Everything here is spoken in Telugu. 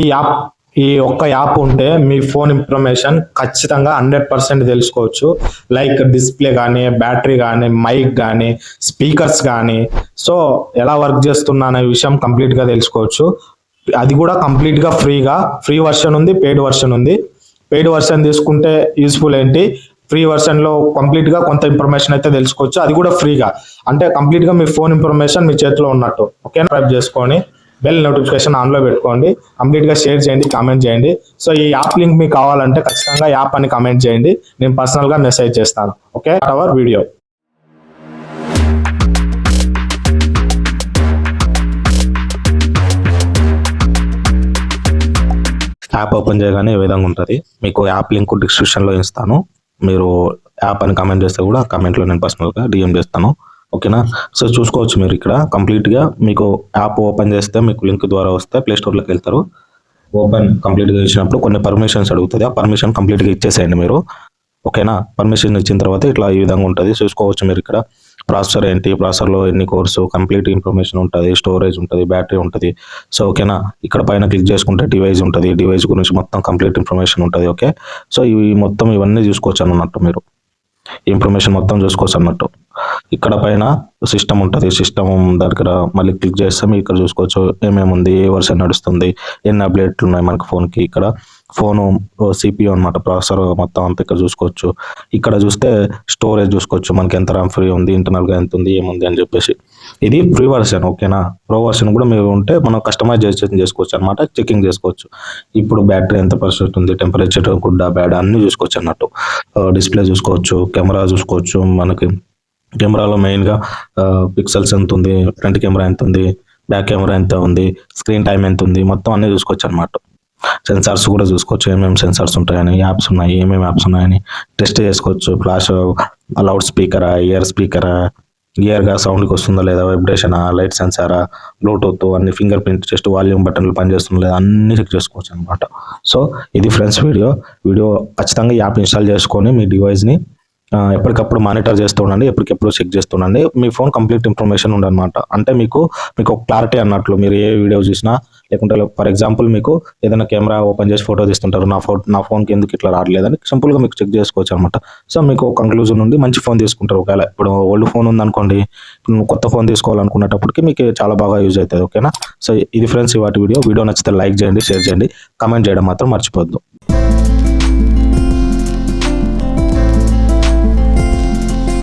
ఈ యాప్ ఈ ఒక్క యాప్ ఉంటే మీ ఫోన్ ఇన్ఫర్మేషన్ ఖచ్చితంగా 100% తెలుసుకోవచ్చు. లైక్ డిస్ప్లే కానీ, బ్యాటరీ కానీ, మైక్ కానీ, స్పీకర్స్ కానీ, సో ఎలా వర్క్ చేస్తున్నా అనే విషయం కంప్లీట్గా తెలుసుకోవచ్చు. అది కూడా కంప్లీట్గా ఫ్రీ వర్షన్ ఉంది, పెయిడ్ వర్షన్ ఉంది. పెయిడ్ వర్షన్ తీసుకుంటే యూస్ఫుల్ ఏంటి, ఫ్రీ వర్షన్లో కంప్లీట్గా కొంత ఇన్ఫర్మేషన్ అయితే తెలుసుకోవచ్చు, అది కూడా ఫ్రీగా. అంటే కంప్లీట్గా మీ ఫోన్ ఇన్ఫర్మేషన్ మీ చేతిలో ఉన్నట్టు. ఓకేనా? సబ్స్క్రైబ్ చేసుకొని బెల్ నోటిఫికేషన్ ఆన్లో పెట్టుకోండి. కంప్లీట్గా షేర్ చేయండి, కామెంట్ చేయండి. సో ఈ యాప్ లింక్ మీకు కావాలంటే ఖచ్చితంగా యాప్ అని కామెంట్ చేయండి, నేను పర్సనల్గా మెసేజ్ చేస్తాను. Okay, hour video. App open చేయగానే ఈ విధంగా ఉంటుంది. మీకు యాప్ లింక్ డిస్క్రిప్షన్లో ఇస్తాను. మీరు యాప్ అని కామెంట్ చేస్తే కూడా కామెంట్లో నేను పర్సనల్గా డిఎం చేస్తాను. ఓకేనా? సో చూసుకోవచ్చు మీరు ఇక్కడ కంప్లీట్గా మీకు యాప్ ఓపెన్ చేస్తే మీకు లింక్ ద్వారా వస్తే ప్లే స్టోర్లోకి వెళ్తారు. ఓపెన్ కంప్లీట్గా ఇచ్చినప్పుడు కొన్ని పర్మిషన్స్ అడుగుతుంది, ఆ పర్మిషన్ కంప్లీట్గా ఇచ్చేసేయండి మీరు. ఓకేనా? పర్మిషన్ ఇచ్చిన తర్వాత ఇట్లా ఈ విధంగా ఉంటుంది. చూసుకోవచ్చు మీరు ఇక్కడ ప్రాసెసర్ ఏంటి, ప్రాసెసర్లో ఎన్ని కోర్సు, కంప్లీట్ ఇన్ఫర్మేషన్ ఉంటుంది, స్టోరేజ్ ఉంటుంది, బ్యాటరీ ఉంటుంది. సో ఓకేనా? ఇక్కడ పైన క్లిక్ చేసుకుంటే డివైస్ ఉంటుంది, డివైస్ గురించి మొత్తం కంప్లీట్ ఇన్ఫర్మేషన్ ఉంటుంది. ఓకే, సో ఇవన్నీ చూసుకోవచ్చు అన్నట్టు, మీరు ఇన్ఫర్మేషన్ మొత్తం చూసుకోవచ్చు అన్నట్టు. ఇక్కడ పైన సిస్టమ్ ఉంటుంది, సిస్టమ్ దగ్గర మళ్ళీ క్లిక్ చేస్తే మీరు ఇక్కడ చూసుకోవచ్చు ఏమేమి ఉంది, ఏ వర్షన్ నడుస్తుంది, ఎన్ని అప్డేట్లు ఉన్నాయి మనకు ఫోన్కి. ఇక్కడ ఫోను సిపియు అనమాట, ప్రాసెసర్ మొత్తం అంతా ఇక్కడ చూసుకోవచ్చు. ఇక్కడ చూస్తే స్టోరేజ్ చూసుకోవచ్చు, మనకి ఎంత ర్యామ్ ఫ్రీ ఉంది, ఇంటర్నల్గా ఎంత ఉంది, ఏముంది అని చెప్పేసి. ఇది ఫ్రీ వర్షన్. ఓకేనా? ప్రో వర్షన్ కూడా మీరు ఉంటే మనం కస్టమైజేషన్ చేసుకోవచ్చు అనమాట, చెకింగ్ చేసుకోవచ్చు. ఇప్పుడు బ్యాటరీ ఎంత పర్సెంట్ ఉంది, టెంపరేచర్ గుడ్డా బ్యాడ్ అన్నీ చూసుకోవచ్చు అన్నట్టు. డిస్ప్లే చూసుకోవచ్చు, కెమెరా చూసుకోవచ్చు. మనకి కెమెరాలో మెయిన్గా పిక్సెల్స్ ఎంత ఉంది, ఫ్రంట్ కెమెరా ఎంత ఉంది, బ్యాక్ కెమెరా ఎంత ఉంది, స్క్రీన్ టైం ఎంత ఉంది, మొత్తం అన్నీ చూసుకోవచ్చు అనమాట. సెన్సార్స్ కూడా చూసుకోవచ్చు, ఏమేమి సెన్సార్స్ ఉంటాయని, యాప్స్ ఉన్నాయి, ఏమేమి యాప్స్ ఉన్నాయని టెస్ట్ చేసుకోవచ్చు. ఫ్లాష్, లౌడ్ స్పీకరా, ఇయర్ స్పీకరా, ఇయర్గా సౌండ్కి వస్తుందా లేదా, వైబ్రేషనా, లైట్ సెన్సారా, బ్లూటూత్, అన్ని ఫింగర్ ప్రింట్ టెస్ట్, వాల్యూమ్ బటన్లు పనిచేస్తుందా లేదా అన్నీ చెక్ చేసుకోవచ్చు అనమాట. సో ఇది ఫ్రెండ్స్ వీడియో ఖచ్చితంగా యాప్ ఇన్స్టాల్ చేసుకొని మీ డివైస్ని ఎప్పటికప్పుడు మానిటర్ చేస్తూ ఉండండి, ఎప్పటికప్పుడు చెక్ చేస్తూ ఉండండి. మీ ఫోన్ కంప్లీట్ ఇన్ఫర్మేషన్ ఉండనమాట. అంటే మీకు క్లారిటీ అన్నట్లు, మీరు ఏ వీడియో చూసినా, లేకుంటే ఫర్ ఎగ్జాంపుల్ మీకు ఏదైనా కెమెరా ఓపెన్ చేసి ఫోటో తీస్తుంటారు, నా ఫోన్కి ఎందుకు ఇట్లా రావట్లేదని సింపుల్గా మీకు చెక్ చేసుకోవచ్చు అనమాట. సో మీకు కంక్లూజన్ నుండి మంచి ఫోన్ తీసుకుంటారు. ఒకవేళ ఇప్పుడు ఓల్డ్ ఫోన్ ఉందనుకోండి, ఇప్పుడు కొత్త ఫోన్ తీసుకోవాలనుకునేటప్పటికి మీకు చాలా బాగా యూజ్ అవుతుంది. ఓకేనా? సో ఇది ఫ్రెండ్స్ ఇవాటి వీడియో నచ్చితే లైక్ చేయండి, షేర్ చేయండి, కామెంట్ చేయడం మాత్రం మర్చిపోద్దు.